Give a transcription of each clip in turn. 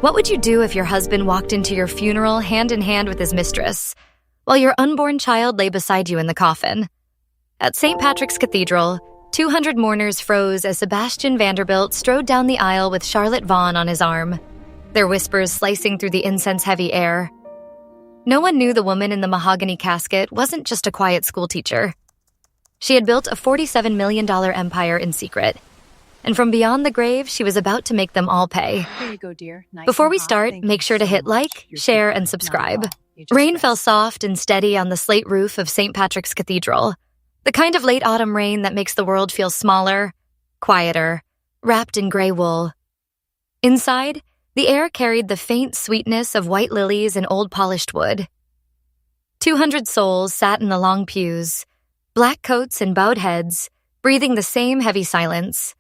What would you do if your husband walked into your funeral hand in hand with his mistress, while your unborn child lay beside you in the coffin? At St. Patrick's Cathedral, 200 mourners froze as Sebastian Vanderbilt strode down the aisle with Charlotte Vaughn on his arm, their whispers slicing through the incense-heavy air. No one knew the woman in the mahogany casket wasn't just a quiet schoolteacher. She had built a $47 million empire in secret, and from beyond the grave, she was about to make them all pay. Here you go, dear. Nice Before and we hot. start, Thank make you sure to so hit much. like, You're share, so and good. subscribe. Not at all. You just Rain rest. fell soft and steady on the slate roof of St. Patrick's Cathedral, the kind of late autumn rain that makes the world feel smaller, quieter, wrapped in gray wool. Inside, the air carried the faint sweetness of white lilies and old polished wood. 200 souls sat in the long pews, black coats and bowed heads, breathing the same heavy silence.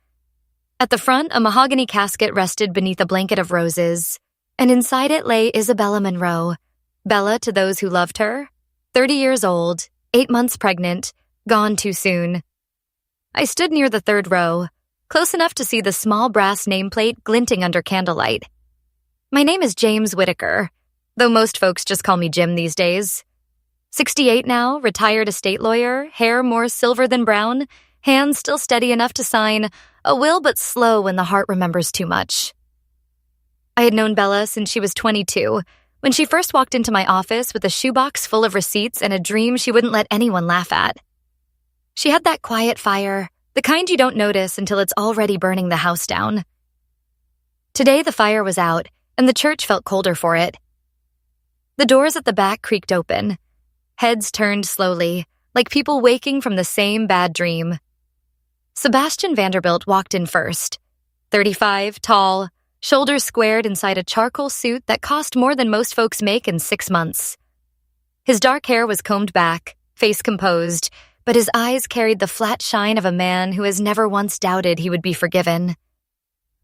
At the front, a mahogany casket rested beneath a blanket of roses, and inside it lay Isabella Monroe, Bella to those who loved her, 30 years old, 8 months pregnant, gone too soon. I stood near the third row, close enough to see the small brass nameplate glinting under candlelight. My name is James Whitaker, though most folks just call me Jim these days. 68 now, retired estate lawyer, hair more silver than brown, hands still steady enough to sign, a will but slow when the heart remembers too much. I had known Bella since she was 22, when she first walked into my office with a shoebox full of receipts and a dream she wouldn't let anyone laugh at. She had that quiet fire, the kind you don't notice until it's already burning the house down. Today the fire was out, and the church felt colder for it. The doors at the back creaked open. Heads turned slowly, like people waking from the same bad dream. Sebastian Vanderbilt walked in first. 35, tall, shoulders squared inside a charcoal suit that cost more than most folks make in 6 months. His dark hair was combed back, face composed, but his eyes carried the flat shine of a man who has never once doubted he would be forgiven.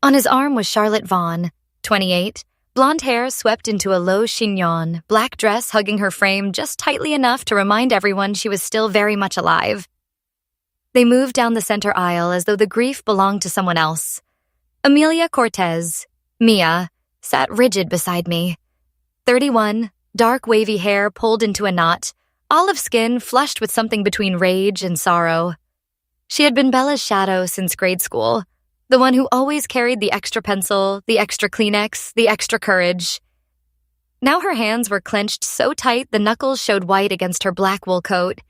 On his arm was Charlotte Vaughn, 28, blonde hair swept into a low chignon, black dress hugging her frame just tightly enough to remind everyone she was still very much alive. They moved down the center aisle as though the grief belonged to someone else. Amelia Cortez, Mia, sat rigid beside me. 31, dark wavy hair pulled into a knot, olive skin flushed with something between rage and sorrow. She had been Bella's shadow since grade school, the one who always carried the extra pencil, the extra Kleenex, the extra courage. Now her hands were clenched so tight the knuckles showed white against her black wool coat.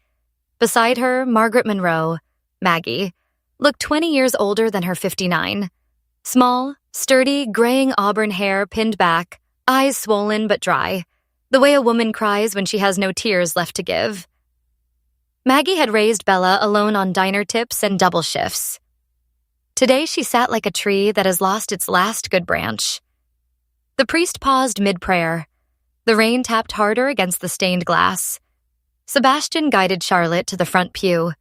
Beside her, Margaret Monroe, Maggie, looked 20 years older than her 59. Small, sturdy, graying auburn hair pinned back, eyes swollen but dry, the way a woman cries when she has no tears left to give. Maggie had raised Bella alone on diner tips and double shifts. Today she sat like a tree that has lost its last good branch. The priest paused mid-prayer. The rain tapped harder against the stained glass. Sebastian guided Charlotte to the front pew,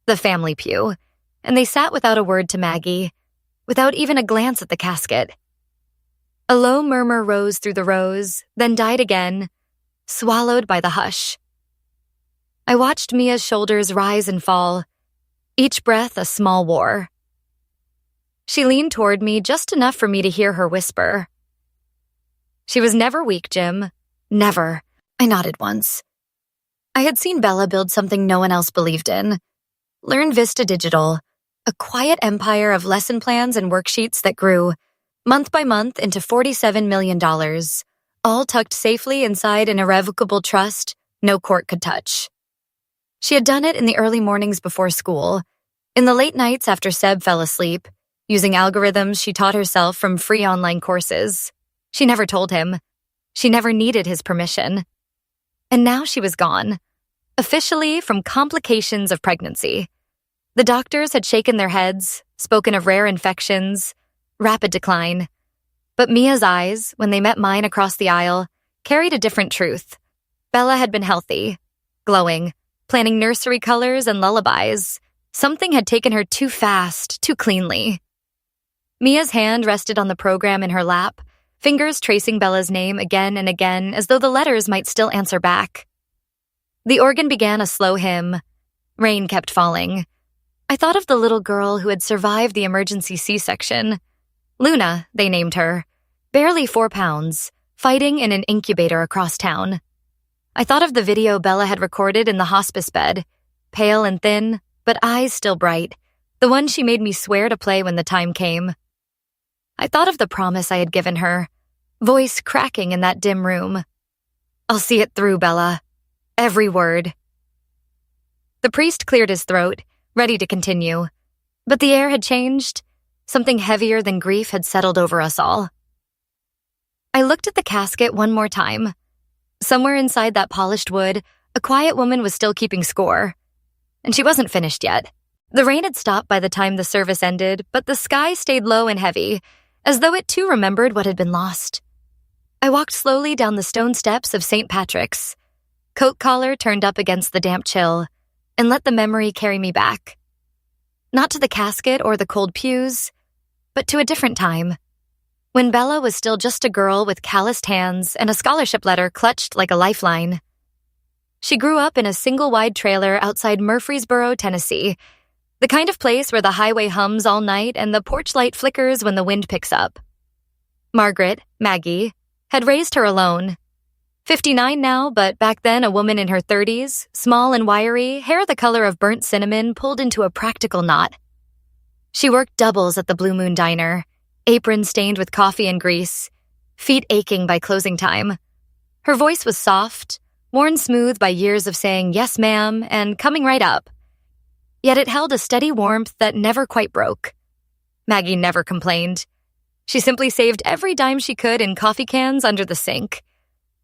the family pew, and they sat without a word to Maggie, without even a glance at the casket. A low murmur rose through the rows, then died again, swallowed by the hush. I watched Mia's shoulders rise and fall, each breath a small war. She leaned toward me just enough for me to hear her whisper. She was never weak, Jim. Never. I nodded once. I had seen Bella build something no one else believed in. Learn Vista Digital, a quiet empire of lesson plans and worksheets that grew, month by month, into $47 million, all tucked safely inside an irrevocable trust no court could touch. She had done it in the early mornings before school, in the late nights after Seb fell asleep, using algorithms she taught herself from free online courses. She never told him. She never needed his permission. And now she was gone, officially from complications of pregnancy. The doctors had shaken their heads, spoken of rare infections, rapid decline. But Mia's eyes, when they met mine across the aisle, carried a different truth. Bella had been healthy, glowing, planning nursery colors and lullabies. Something had taken her too fast, too cleanly. Mia's hand rested on the program in her lap, fingers tracing Bella's name again and again as though the letters might still answer back. The organ began a slow hymn. Rain kept falling. I thought of the little girl who had survived the emergency C-section. Luna, they named her. barely 4 pounds, fighting in an incubator across town. I thought of the video Bella had recorded in the hospice bed, pale and thin, but eyes still bright, the one she made me swear to play when the time came. I thought of the promise I had given her, voice cracking in that dim room. "I'll see it through, Bella. Every word." The priest cleared his throat, ready to continue, but the air had changed. Something heavier than grief had settled over us all. I looked at the casket one more time. Somewhere inside that polished wood, a quiet woman was still keeping score. And she wasn't finished yet. The rain had stopped by the time the service ended, but the sky stayed low and heavy, as though it too remembered what had been lost. I walked slowly down the stone steps of St. Patrick's, coat collar turned up against the damp chill, and let the memory carry me back. Not to the casket or the cold pews, but to a different time, when Bella was still just a girl with calloused hands and a scholarship letter clutched like a lifeline. She grew up in a single-wide trailer outside Murfreesboro, Tennessee, the kind of place where the highway hums all night and the porch light flickers when the wind picks up. Margaret, Maggie, had raised her alone. 59 now, but back then a woman in her 30s, small and wiry, hair the color of burnt cinnamon pulled into a practical knot. She worked doubles at the Blue Moon Diner, apron stained with coffee and grease, feet aching by closing time. Her voice was soft, worn smooth by years of saying "yes, ma'am" and "coming right up." Yet it held a steady warmth that never quite broke. Maggie never complained. She simply saved every dime she could in coffee cans under the sink,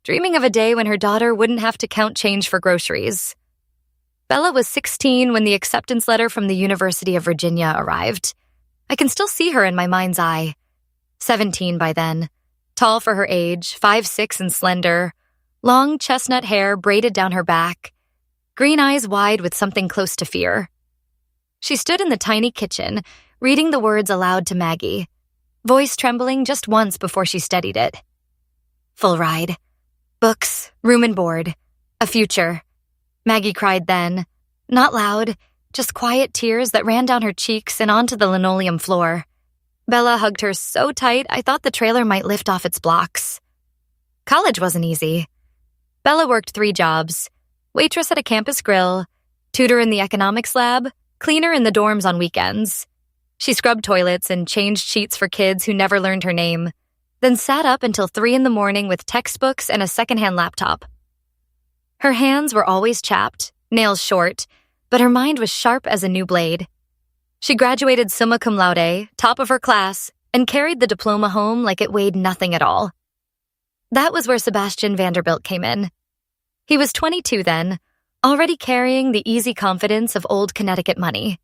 dreaming of a day when her daughter wouldn't have to count change for groceries. Bella was 16 when the acceptance letter from the University of Virginia arrived. I can still see her in my mind's eye. 17 by then, tall for her age, 5'6" and slender, long chestnut hair braided down her back, green eyes wide with something close to fear. She stood in the tiny kitchen, reading the words aloud to Maggie, voice trembling just once before she steadied it. Full ride. Books, room and board, a future. Maggie cried then, not loud, just quiet tears that ran down her cheeks and onto the linoleum floor. Bella hugged her so tight I thought the trailer might lift off its blocks. College wasn't easy. Bella worked 3 jobs: waitress at a campus grill, tutor in the economics lab, cleaner in the dorms on weekends. She scrubbed toilets and changed sheets for kids who never learned her name, then sat up until 3 a.m. with textbooks and a secondhand laptop. Her hands were always chapped, nails short, but her mind was sharp as a new blade. She graduated summa cum laude, top of her class, and carried the diploma home like it weighed nothing at all. That was where Sebastian Vanderbilt came in. He was 22 then, already carrying the easy confidence of old Connecticut money.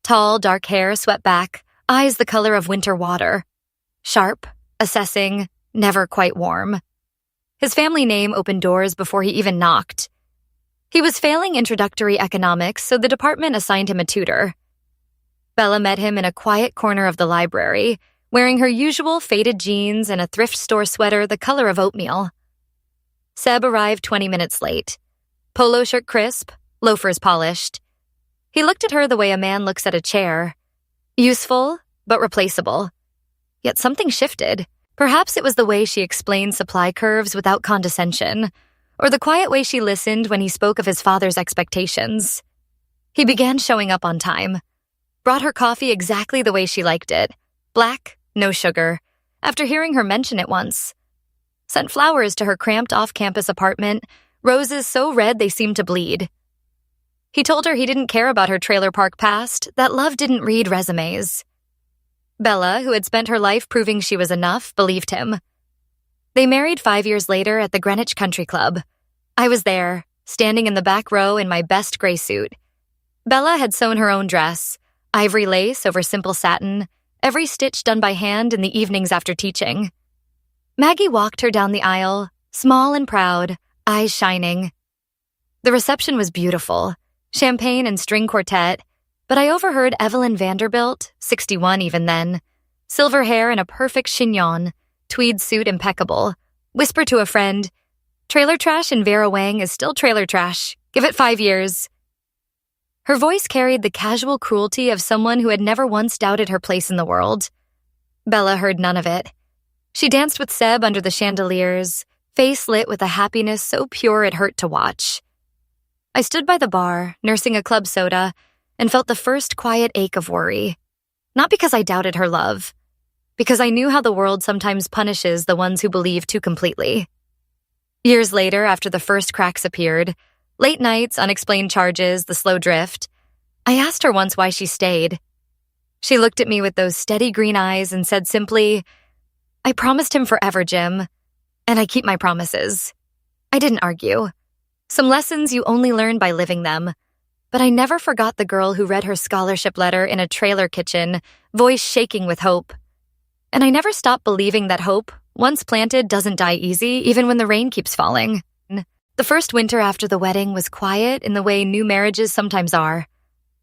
Tall, dark hair swept back, eyes the color of winter water. Sharp, assessing, never quite warm. His family name opened doors before he even knocked. He was failing introductory economics, so the department assigned him a tutor. Bella met him in a quiet corner of the library, wearing her usual faded jeans and a thrift store sweater the color of oatmeal. Seb arrived 20 minutes late. Polo shirt crisp, loafers polished. He looked at her the way a man looks at a chair. Useful, but replaceable. Yet something shifted. Perhaps it was the way she explained supply curves without condescension, or the quiet way she listened when he spoke of his father's expectations. He began showing up on time. Brought her coffee exactly the way she liked it. Black, no sugar, after hearing her mention it once. Sent flowers to her cramped off-campus apartment, roses so red they seemed to bleed. He told her he didn't care about her trailer park past, that love didn't read resumes. Bella, who had spent her life proving she was enough, believed him. They married 5 years later at the Greenwich Country Club. I was there, standing in the back row in my best gray suit. Bella had sewn her own dress, ivory lace over simple satin, every stitch done by hand in the evenings after teaching. Maggie walked her down the aisle, small and proud, eyes shining. The reception was beautiful, champagne and string quartet, but I overheard Evelyn Vanderbilt, 61 even then, silver hair and a perfect chignon, tweed suit impeccable, whisper to a friend, "Trailer trash in Vera Wang is still trailer trash. Give it 5 years." Her voice carried the casual cruelty of someone who had never once doubted her place in the world. Bella heard none of it. She danced with Seb under the chandeliers, face lit with a happiness so pure it hurt to watch. I stood by the bar, nursing a club soda, and felt the first quiet ache of worry. Not because I doubted her love, because I knew how the world sometimes punishes the ones who believe too completely. Years later, after the first cracks appeared, late nights, unexplained charges, the slow drift, I asked her once why she stayed. She looked at me with those steady green eyes and said simply, "I promised him forever, Jim, and I keep my promises." I didn't argue. Some lessons you only learn by living them. But I never forgot the girl who read her scholarship letter in a trailer kitchen, voice shaking with hope. And I never stopped believing that hope, once planted, doesn't die easy, even when the rain keeps falling. The first winter after the wedding was quiet in the way new marriages sometimes are.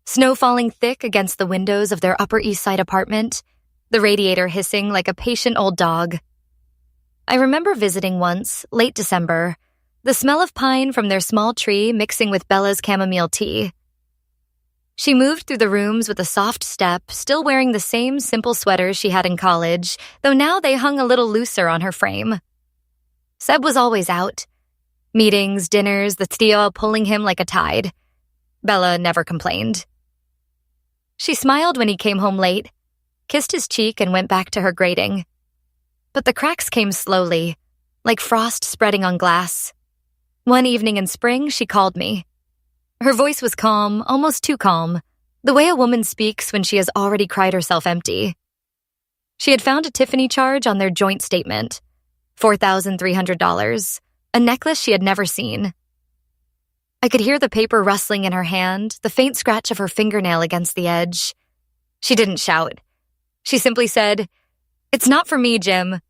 Snow falling thick against the windows of their Upper East Side apartment, the radiator hissing like a patient old dog. I remember visiting once, late December, the smell of pine from their small tree mixing with Bella's chamomile tea. She moved through the rooms with a soft step, still wearing the same simple sweaters she had in college, though now they hung a little looser on her frame. Seb was always out. Meetings, dinners, the trio pulling him like a tide. Bella never complained. She smiled when he came home late, kissed his cheek, and went back to her grading. But the cracks came slowly, like frost spreading on glass. One evening in spring, she called me. Her voice was calm, almost too calm, the way a woman speaks when she has already cried herself empty. She had found a Tiffany charge on their joint statement, $4,300, a necklace she had never seen. I could hear the paper rustling in her hand, the faint scratch of her fingernail against the edge. She didn't shout. She simply said, "It's not for me, Jim."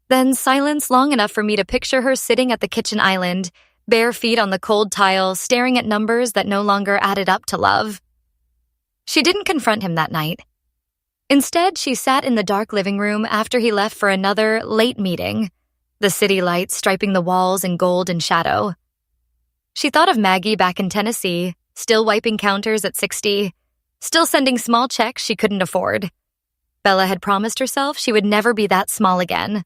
Then silence long enough for me to picture her sitting at the kitchen island, bare feet on the cold tile, staring at numbers that no longer added up to love. She didn't confront him that night. Instead, she sat in the dark living room after he left for another late meeting, the city lights striping the walls in gold and shadow. She thought of Maggie back in Tennessee, still wiping counters at 60, still sending small checks she couldn't afford. Bella had promised herself she would never be that small again.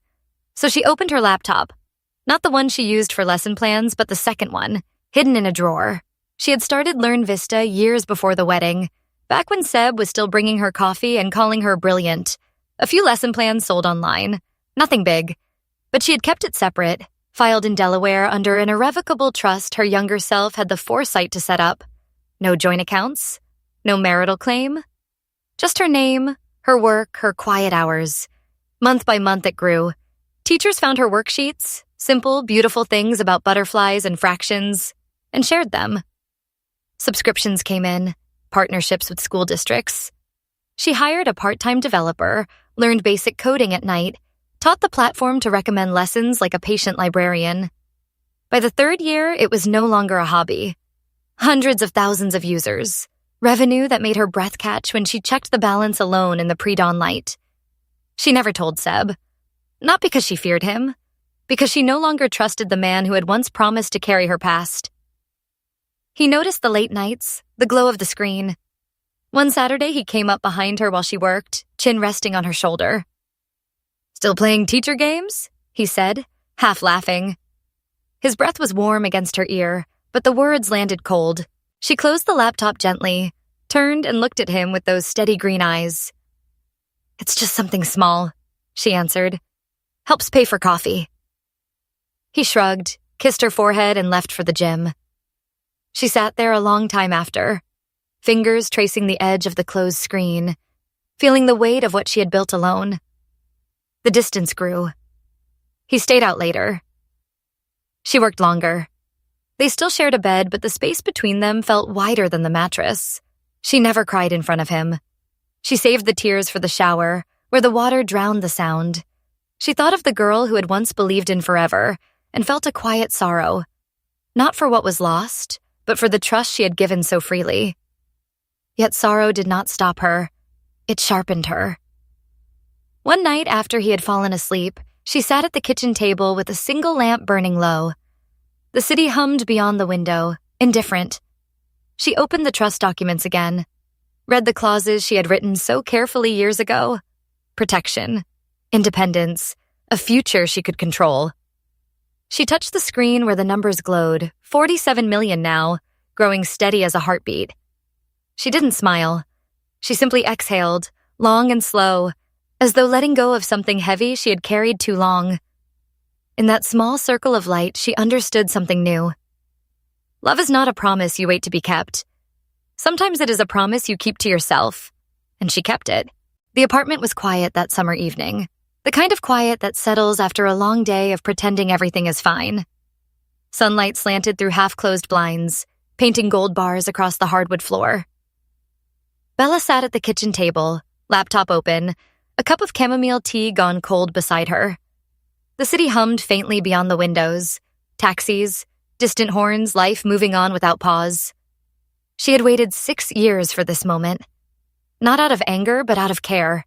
So she opened her laptop. Not the one she used for lesson plans, but the second one, hidden in a drawer. She had started Learn Vista years before the wedding, back when Seb was still bringing her coffee and calling her brilliant. A few lesson plans sold online. Nothing big. But she had kept it separate, filed in Delaware under an irrevocable trust her younger self had the foresight to set up. No joint accounts. No marital claim. Just her name, her work, her quiet hours. Month by month it grew. Teachers found her worksheets, simple, beautiful things about butterflies and fractions, and shared them. Subscriptions came in, partnerships with school districts. She hired a part-time developer, learned basic coding at night, taught the platform to recommend lessons like a patient librarian. By the third year, it was no longer a hobby. Hundreds of thousands of users. Revenue that made her breath catch when she checked the balance alone in the pre-dawn light. She never told Seb. Not because she feared him, because she no longer trusted the man who had once promised to carry her past. He noticed the late nights, the glow of the screen. One Saturday, he came up behind her while she worked, chin resting on her shoulder. "Still playing teacher games?" he said, half laughing. His breath was warm against her ear, but the words landed cold. She closed the laptop gently, turned and looked at him with those steady green eyes. "It's just something small," she answered. "Helps pay for coffee." He shrugged, kissed her forehead, and left for the gym. She sat there a long time after, fingers tracing the edge of the closed screen, feeling the weight of what she had built alone. The distance grew. He stayed out later. She worked longer. They still shared a bed, but the space between them felt wider than the mattress. She never cried in front of him. She saved the tears for the shower, where the water drowned the sound. She thought of the girl who had once believed in forever and felt a quiet sorrow, not for what was lost, but for the trust she had given so freely. Yet sorrow did not stop her. It sharpened her. One night after he had fallen asleep, she sat at the kitchen table with a single lamp burning low. The city hummed beyond the window, indifferent. She opened the trust documents again, read the clauses she had written so carefully years ago. Protection. independence, a future she could control. She touched the screen where the numbers glowed, 47 million now, growing steady as a heartbeat. She didn't smile. She simply exhaled, long and slow, as though letting go of something heavy she had carried too long. In that small circle of light, she understood something new. Love is not a promise you wait to be kept. Sometimes it is a promise you keep to yourself. And she kept it. The apartment was quiet that summer evening. The kind of quiet that settles after a long day of pretending everything is fine. Sunlight slanted through half-closed blinds, painting gold bars across the hardwood floor. Bella sat at the kitchen table, laptop open, a cup of chamomile tea gone cold beside her. The city hummed faintly beyond the windows. Taxis, distant horns, life moving on without pause. She had waited 6 years for this moment. Not out of anger, but out of care.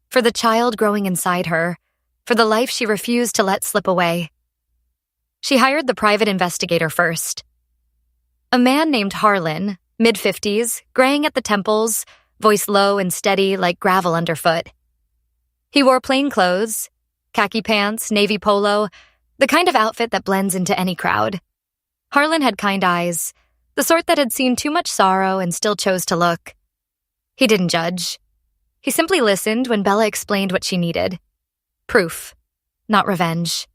For the child growing inside her, for the life she refused to let slip away. She hired the private investigator first. A man named Harlan, mid-50s, graying at the temples, voice low and steady like gravel underfoot. He wore plain clothes, khaki pants, navy polo, the kind of outfit that blends into any crowd. Harlan had kind eyes, the sort that had seen too much sorrow and still chose to look. He didn't judge. He simply listened when Bella explained what she needed. Proof, not revenge.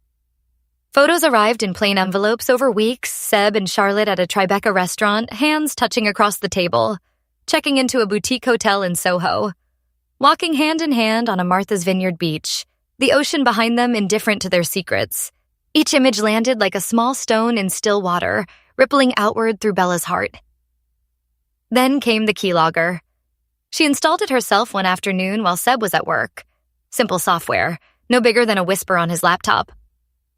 Photos arrived in plain envelopes over weeks, Seb and Charlotte at a Tribeca restaurant, hands touching across the table, checking into a boutique hotel in Soho, walking hand in hand on a Martha's Vineyard beach, the ocean behind them indifferent to their secrets. Each image landed like a small stone in still water, rippling outward through Bella's heart. Then came the keylogger. She installed it herself one afternoon while Seb was at work. Simple software, no bigger than a whisper on his laptop.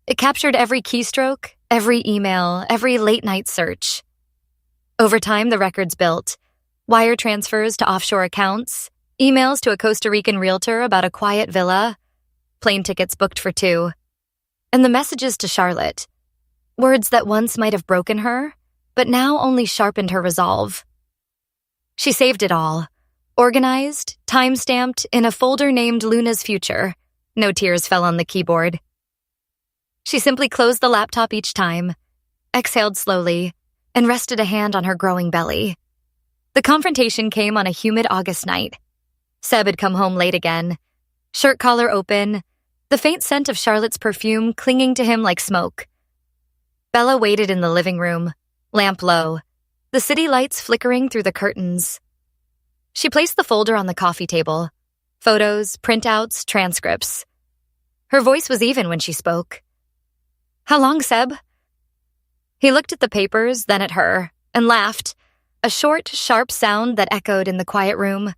It captured every keystroke, every email, every late-night search. Over time, the records built. Wire transfers to offshore accounts, emails to a Costa Rican realtor about a quiet villa, plane tickets booked for 2, and the messages to Charlotte. Words that once might have broken her, but now only sharpened her resolve. She saved it all. Organized, time-stamped, in a folder named Luna's Future. No tears fell on the keyboard. She simply closed the laptop each time, exhaled slowly, and rested a hand on her growing belly. The confrontation came on a humid August night. Seb had come home late again, shirt collar open, the faint scent of Charlotte's perfume clinging to him like smoke. Bella waited in the living room, lamp low, the city lights flickering through the curtains. She placed the folder on the coffee table. Photos, printouts, transcripts. Her voice was even when she spoke. "How long, Seb?" He looked at the papers, then at her, and laughed, a short, sharp sound that echoed in the quiet room.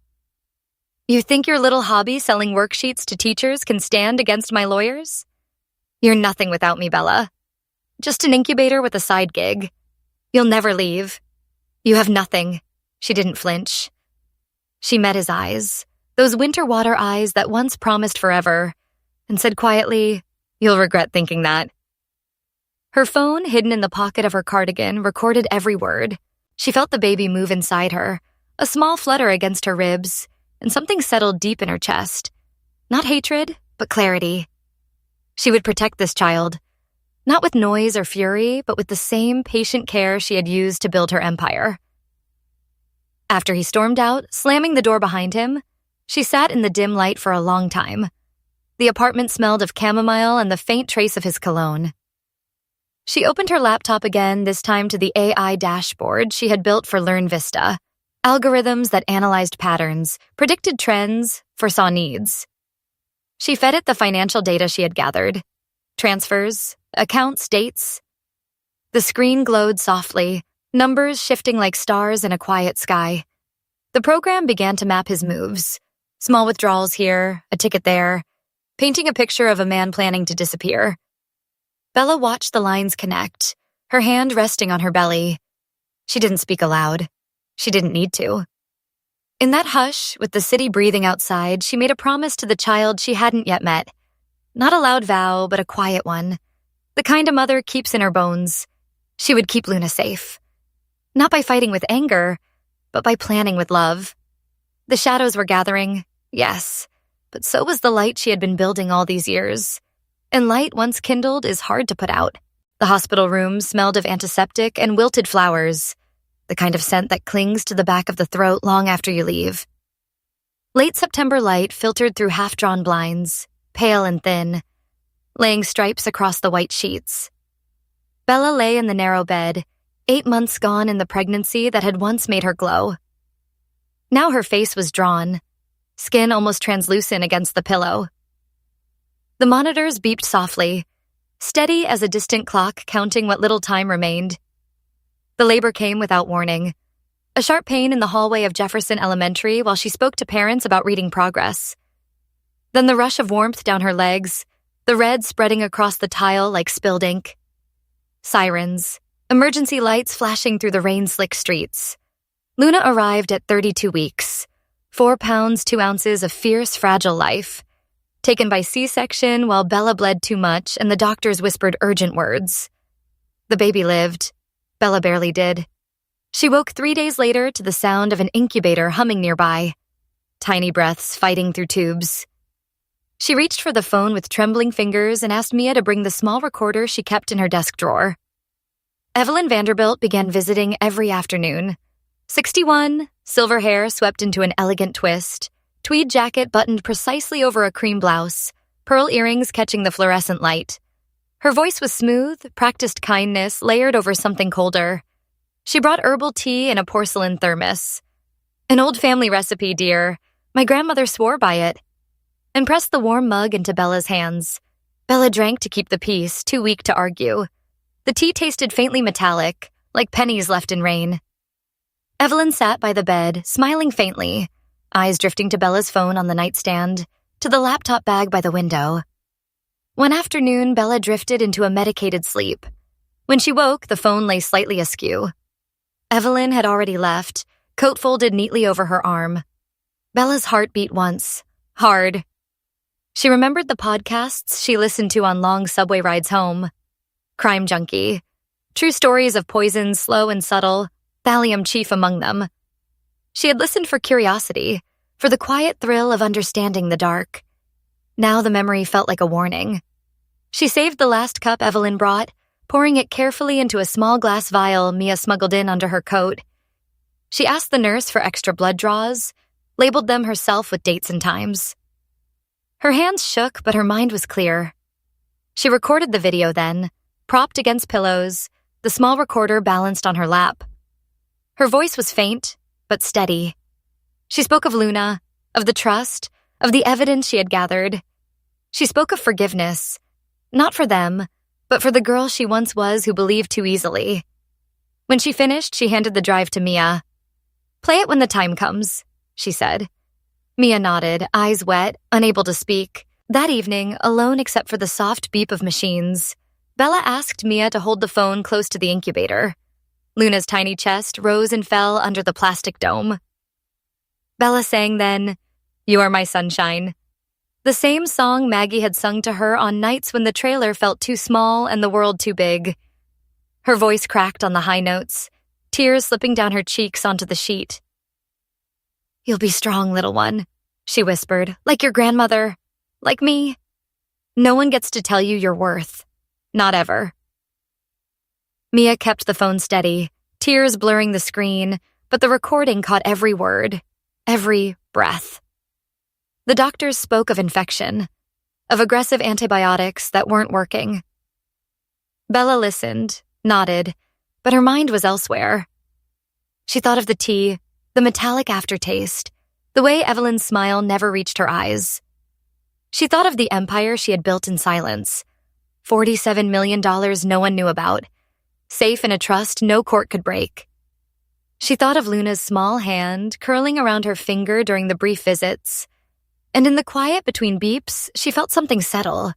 "You think your little hobby selling worksheets to teachers can stand against my lawyers? You're nothing without me, Bella. Just an incubator with a side gig. You'll never leave. You have nothing." She didn't flinch. She met his eyes, those winter water eyes that once promised forever, and said quietly, "You'll regret thinking that." Her phone, hidden in the pocket of her cardigan, recorded every word. She felt the baby move inside her, a small flutter against her ribs, and something settled deep in her chest. Not hatred, but clarity. She would protect this child, not with noise or fury, but with the same patient care she had used to build her empire. After he stormed out, slamming the door behind him, she sat in the dim light for a long time. The apartment smelled of chamomile and the faint trace of his cologne. She opened her laptop again, this time to the AI dashboard she had built for Learn Vista, algorithms that analyzed patterns, predicted trends, foresaw needs. She fed it the financial data she had gathered. Transfers, accounts, dates. The screen glowed softly, numbers shifting like stars in a quiet sky. The program began to map his moves. Small withdrawals here, a ticket there, painting a picture of a man planning to disappear. Bella watched the lines connect, her hand resting on her belly. She didn't speak aloud. She didn't need to. In that hush, with the city breathing outside, she made a promise to the child she hadn't yet met. Not a loud vow, but a quiet one. The kind a mother keeps in her bones. She would keep Luna safe. Not by fighting with anger, but by planning with love. The shadows were gathering, yes, but so was the light she had been building all these years. And light once kindled is hard to put out. The hospital room smelled of antiseptic and wilted flowers, the kind of scent that clings to the back of the throat long after you leave. Late September light filtered through half-drawn blinds, pale and thin, laying stripes across the white sheets. Bella lay in the narrow bed, 8 months gone in the pregnancy that had once made her glow. Now her face was drawn, skin almost translucent against the pillow. The monitors beeped softly, steady as a distant clock counting what little time remained. The labor came without warning. A sharp pain in the hallway of Jefferson Elementary while she spoke to parents about reading progress. Then the rush of warmth down her legs, the red spreading across the tile like spilled ink. Sirens, emergency lights flashing through the rain-slick streets. Luna arrived at 32 weeks, 4 pounds, 2 ounces of fierce, fragile life, taken by C-section while Bella bled too much and the doctors whispered urgent words. The baby lived. Bella barely did. She woke 3 days later to the sound of an incubator humming nearby, tiny breaths fighting through tubes. She reached for the phone with trembling fingers and asked Mia to bring the small recorder she kept in her desk drawer. Evelyn Vanderbilt began visiting every afternoon. 61, silver hair swept into an elegant twist, tweed jacket buttoned precisely over a cream blouse, pearl earrings catching the fluorescent light. Her voice was smooth, practiced kindness layered over something colder. She brought herbal tea in a porcelain thermos. An old family recipe, dear. My grandmother swore by it. And pressed the warm mug into Bella's hands. Bella drank to keep the peace, too weak to argue. The tea tasted faintly metallic, like pennies left in rain. Evelyn sat by the bed, smiling faintly, eyes drifting to Bella's phone on the nightstand, to the laptop bag by the window. One afternoon, Bella drifted into a medicated sleep. When she woke, the phone lay slightly askew. Evelyn had already left, coat folded neatly over her arm. Bella's heart beat once, hard. She remembered the podcasts she listened to on long subway rides home. Crime Junkie. True stories of poisons, slow and subtle, thallium chief among them. She had listened for curiosity, for the quiet thrill of understanding the dark. Now the memory felt like a warning. She saved the last cup Evelyn brought, pouring it carefully into a small glass vial Mia smuggled in under her coat. She asked the nurse for extra blood draws, labeled them herself with dates and times. Her hands shook, but her mind was clear. She recorded the video then, propped against pillows, the small recorder balanced on her lap. Her voice was faint, but steady. She spoke of Luna, of the trust, of the evidence she had gathered. She spoke of forgiveness, not for them, but for the girl she once was who believed too easily. When she finished, she handed the drive to Mia. "Play it when the time comes," she said. Mia nodded, eyes wet, unable to speak. That evening, alone except for the soft beep of machines, Bella asked Mia to hold the phone close to the incubator. Luna's tiny chest rose and fell under the plastic dome. Bella sang then, "You Are My Sunshine," the same song Maggie had sung to her on nights when the trailer felt too small and the world too big. Her voice cracked on the high notes, tears slipping down her cheeks onto the sheet. "You'll be strong, little one," she whispered, "like your grandmother, like me. No one gets to tell you your worth. Not ever." Mia kept the phone steady, tears blurring the screen, but the recording caught every word, every breath. The doctors spoke of infection, of aggressive antibiotics that weren't working. Bella listened, nodded, but her mind was elsewhere. She thought of the tea, the metallic aftertaste, the way Evelyn's smile never reached her eyes. She thought of the empire she had built in silence, $47 million no one knew about, safe in a trust no court could break. She thought of Luna's small hand curling around her finger during the brief visits, and in the quiet between beeps, she felt something settle.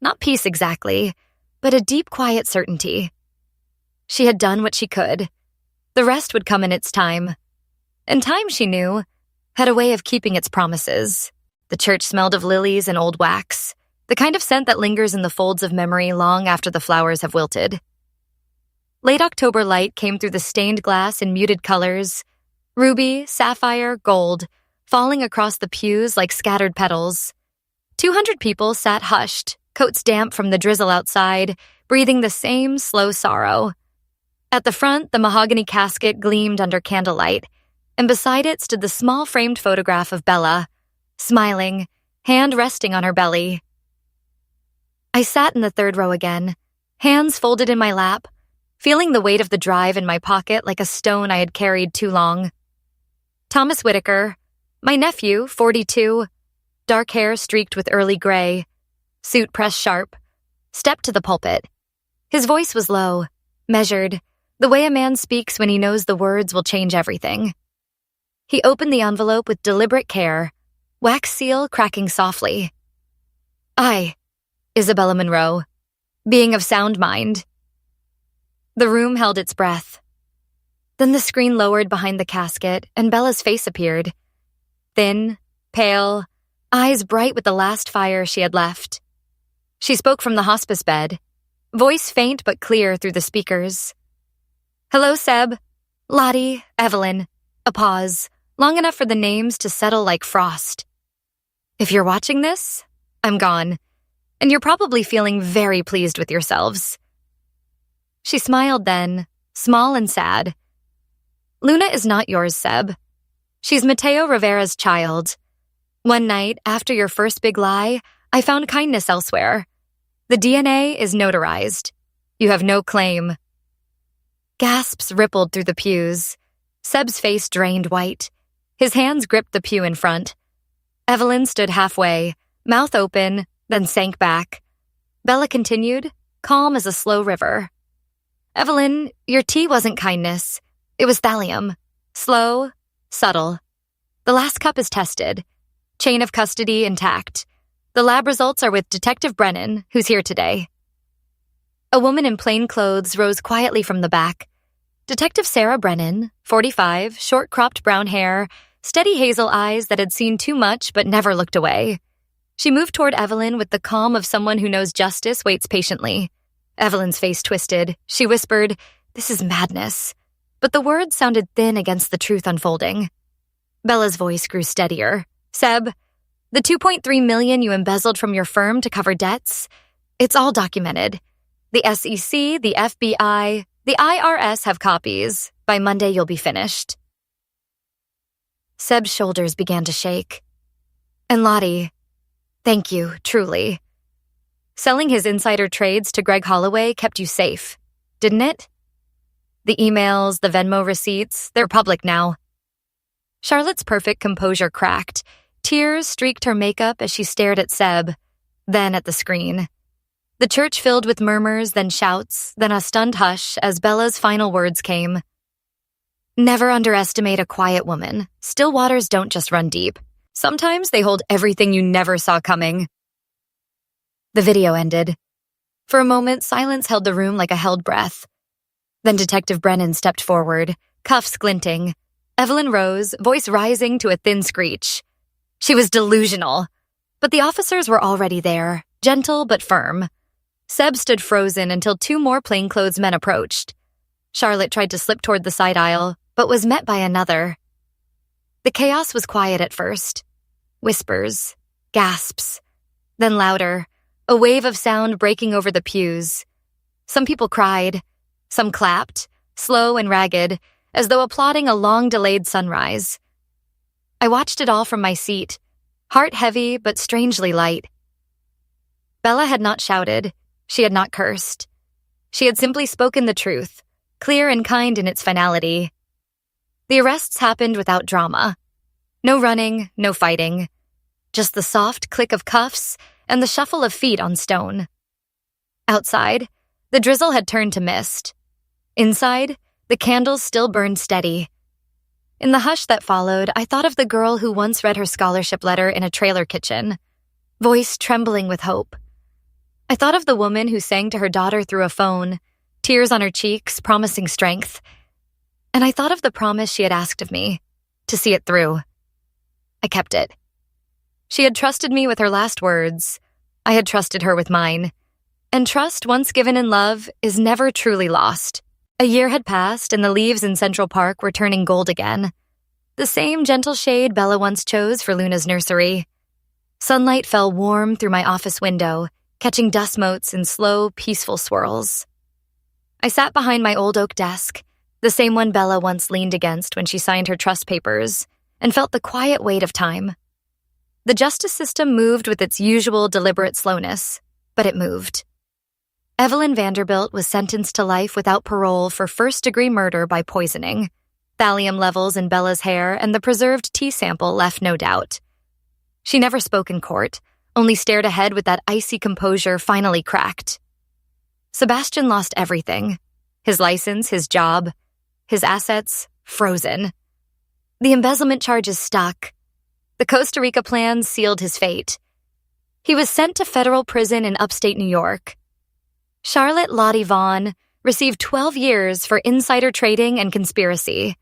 Not peace exactly, but a deep, quiet certainty. She had done what she could. The rest would come in its time. And time, she knew, had a way of keeping its promises. The church smelled of lilies and old wax, the kind of scent that lingers in the folds of memory long after the flowers have wilted. Late October light came through the stained glass in muted colors, ruby, sapphire, gold, falling across the pews like scattered petals. 200 people sat hushed, coats damp from the drizzle outside, breathing the same slow sorrow. At the front, the mahogany casket gleamed under candlelight, and beside it stood the small framed photograph of Bella, smiling, hand resting on her belly. I sat in the third row again, hands folded in my lap, feeling the weight of the drive in my pocket like a stone I had carried too long. Thomas Whitaker, my nephew, 42, dark hair streaked with early gray, suit pressed sharp, stepped to the pulpit. His voice was low, measured, the way a man speaks when he knows the words will change everything. He opened the envelope with deliberate care, wax seal cracking softly. I, Isabella Monroe, being of sound mind. The room held its breath. Then the screen lowered behind the casket, and Bella's face appeared. Thin, pale, eyes bright with the last fire she had left. She spoke from the hospice bed, voice faint but clear through the speakers. Hello, Seb. Lottie, Evelyn. A pause, long enough for the names to settle like frost. If you're watching this, I'm gone, and you're probably feeling very pleased with yourselves. She smiled then, small and sad. Luna is not yours, Seb. She's Mateo Rivera's child. One night, after your first big lie, I found kindness elsewhere. The DNA is notarized. You have no claim. Gasps rippled through the pews. Seb's face drained white. His hands gripped the pew in front. Evelyn stood halfway, mouth open, then sank back. Bella continued, calm as a slow river. Evelyn, your tea wasn't kindness. It was thallium. Slow, subtle. The last cup is tested. Chain of custody intact. The lab results are with Detective Brennan, who's here today. A woman in plain clothes rose quietly from the back. Detective Sarah Brennan, 45, short-cropped brown hair, steady hazel eyes that had seen too much but never looked away. She moved toward Evelyn with the calm of someone who knows justice waits patiently. Evelyn's face twisted. She whispered, "This is madness." But the words sounded thin against the truth unfolding. Bella's voice grew steadier. Seb, the $2.3 million you embezzled from your firm to cover debts, it's all documented. The SEC, the FBI, the IRS have copies. By Monday, you'll be finished. Seb's shoulders began to shake. And Lottie, thank you, truly. Selling his insider trades to Greg Holloway kept you safe, didn't it? The emails, the Venmo receipts, they're public now. Charlotte's perfect composure cracked. Tears streaked her makeup as she stared at Seb, then at the screen. The church filled with murmurs, then shouts, then a stunned hush as Bella's final words came. Never underestimate a quiet woman. Still waters don't just run deep. Sometimes they hold everything you never saw coming. The video ended. For a moment, silence held the room like a held breath. Then Detective Brennan stepped forward, cuffs glinting. Evelyn rose, voice rising to a thin screech. She was delusional. But the officers were already there, gentle but firm. Seb stood frozen until two more plainclothes men approached. Charlotte tried to slip toward the side aisle, but was met by another. The chaos was quiet at first. Whispers, gasps, then louder, a wave of sound breaking over the pews. Some people cried, some clapped, slow and ragged, as though applauding a long-delayed sunrise. I watched it all from my seat, heart heavy but strangely light. Bella had not shouted. She had not cursed. She had simply spoken the truth, clear and kind in its finality. The arrests happened without drama. No running, no fighting. Just the soft click of cuffs and the shuffle of feet on stone. Outside, the drizzle had turned to mist. Inside, the candles still burned steady. In the hush that followed, I thought of the girl who once read her scholarship letter in a trailer kitchen, voice trembling with hope. I thought of the woman who sang to her daughter through a phone, tears on her cheeks, promising strength. And I thought of the promise she had asked of me, to see it through. I kept it. She had trusted me with her last words. I had trusted her with mine. And trust, once given in love, is never truly lost. A year had passed, and the leaves in Central Park were turning gold again. the same gentle shade Bella once chose for Luna's nursery. Sunlight fell warm through my office window, catching dust motes in slow, peaceful swirls. I sat behind my old oak desk, the same one Bella once leaned against when she signed her trust papers, and felt the quiet weight of time. The justice system moved with its usual deliberate slowness, but it moved. Evelyn Vanderbilt was sentenced to life without parole for first-degree murder by poisoning. Thallium levels in Bella's hair and the preserved tea sample left no doubt. She never spoke in court, only stared ahead with that icy composure finally cracked. Sebastian lost everything. His license, his job, his assets, frozen. The embezzlement charges stuck. The Costa Rica plan sealed his fate. He was sent to federal prison in upstate New York. Charlotte Lottie Vaughn received 12 years for insider trading and conspiracy.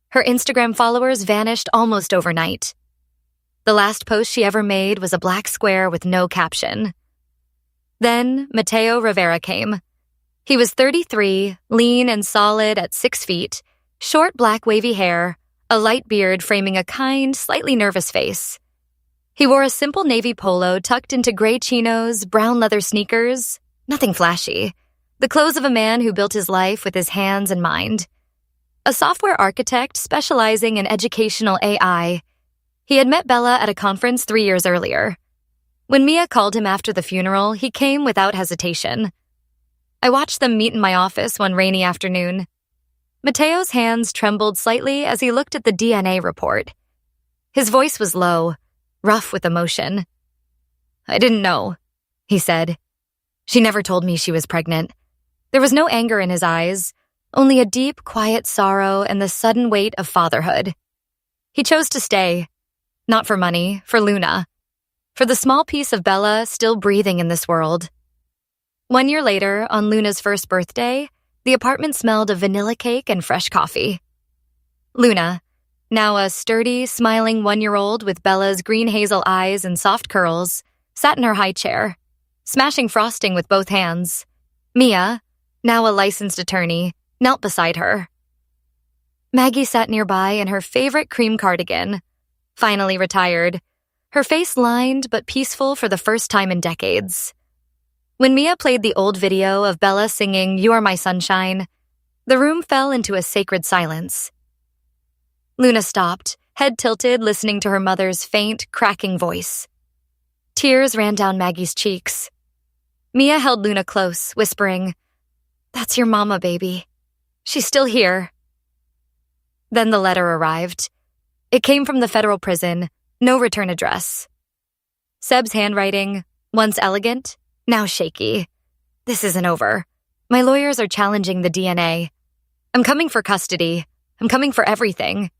Her Instagram followers vanished almost overnight. The last post she ever made was a black square with no caption. Then Mateo Rivera came. He was 33, lean and solid at 6 feet, short black wavy hair, a light beard framing a kind, slightly nervous face. He wore a simple navy polo tucked into gray chinos, brown leather sneakers, nothing flashy. The clothes of a man who built his life with his hands and mind. A software architect specializing in educational AI, he had met Bella at a conference 3 years earlier. When Mia called him after the funeral, he came without hesitation. I watched them meet in my office one rainy afternoon. Mateo's hands trembled slightly as he looked at the DNA report. His voice was low, rough with emotion. "I didn't know," he said. "She never told me she was pregnant." There was no anger in his eyes, only a deep, quiet sorrow and the sudden weight of fatherhood. He chose to stay. Not for money, for Luna. For the small piece of Bella still breathing in this world. 1 year later, on Luna's first birthday, the apartment smelled of vanilla cake and fresh coffee. Luna, now a sturdy, smiling 1-year-old with Bella's green hazel eyes and soft curls, sat in her high chair, smashing frosting with both hands. Mia, now a licensed attorney, knelt beside her. Maggie sat nearby in her favorite cream cardigan, finally retired, her face lined but peaceful for the first time in decades. When Mia played the old video of Bella singing "You Are My Sunshine," the room fell into a sacred silence. Luna stopped, head tilted, listening to her mother's faint, cracking voice. Tears ran down Maggie's cheeks. Mia held Luna close, whispering, "That's your mama, baby. She's still here." Then the letter arrived. It came from the federal prison, no return address. Seb's handwriting, once elegant, now shaky. "This isn't over. My lawyers are challenging the DNA. I'm coming for custody. I'm coming for everything."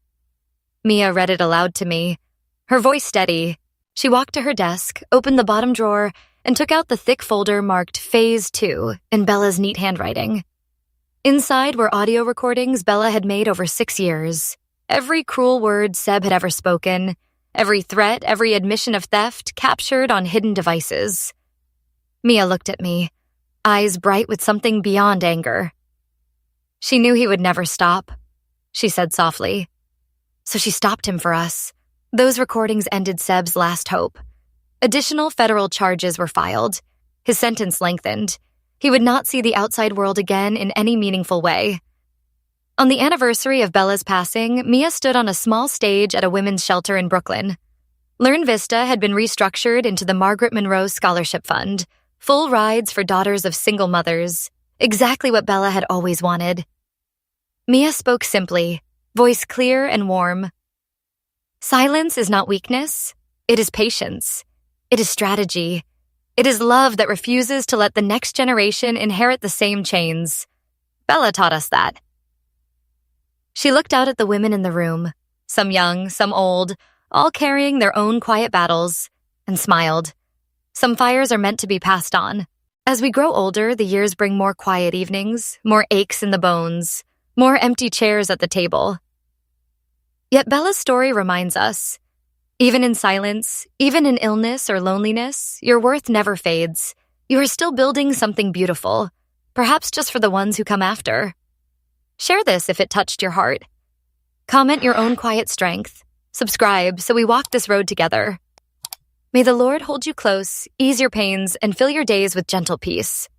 Mia read it aloud to me, her voice steady. She walked to her desk, opened the bottom drawer, and took out the thick folder marked Phase 2 in Bella's neat handwriting. Inside were audio recordings Bella had made over 6 years. Every cruel word Seb had ever spoken, every threat, every admission of theft captured on hidden devices. Mia looked at me, eyes bright with something beyond anger. "She knew he would never stop," she said softly. "So she stopped him for us." Those recordings ended Seb's last hope. Additional federal charges were filed. His sentence lengthened. He would not see the outside world again in any meaningful way. On the anniversary of Bella's passing, Mia stood on a small stage at a women's shelter in Brooklyn. Learn Vista had been restructured into the Margaret Monroe Scholarship Fund, full rides for daughters of single mothers, exactly what Bella had always wanted. Mia spoke simply, voice clear and warm. "Silence is not weakness. It is patience. It is strategy. It is love that refuses to let the next generation inherit the same chains. Bella taught us that." She looked out at the women in the room, some young, some old, all carrying their own quiet battles, and smiled. Some fires are meant to be passed on. As we grow older, the years bring more quiet evenings, more aches in the bones, more empty chairs at the table. Yet Bella's story reminds us, even in silence, even in illness or loneliness, your worth never fades. You are still building something beautiful, perhaps just for the ones who come after. Share this if it touched your heart. Comment your own quiet strength. Subscribe so we walk this road together. May the Lord hold you close, ease your pains, and fill your days with gentle peace.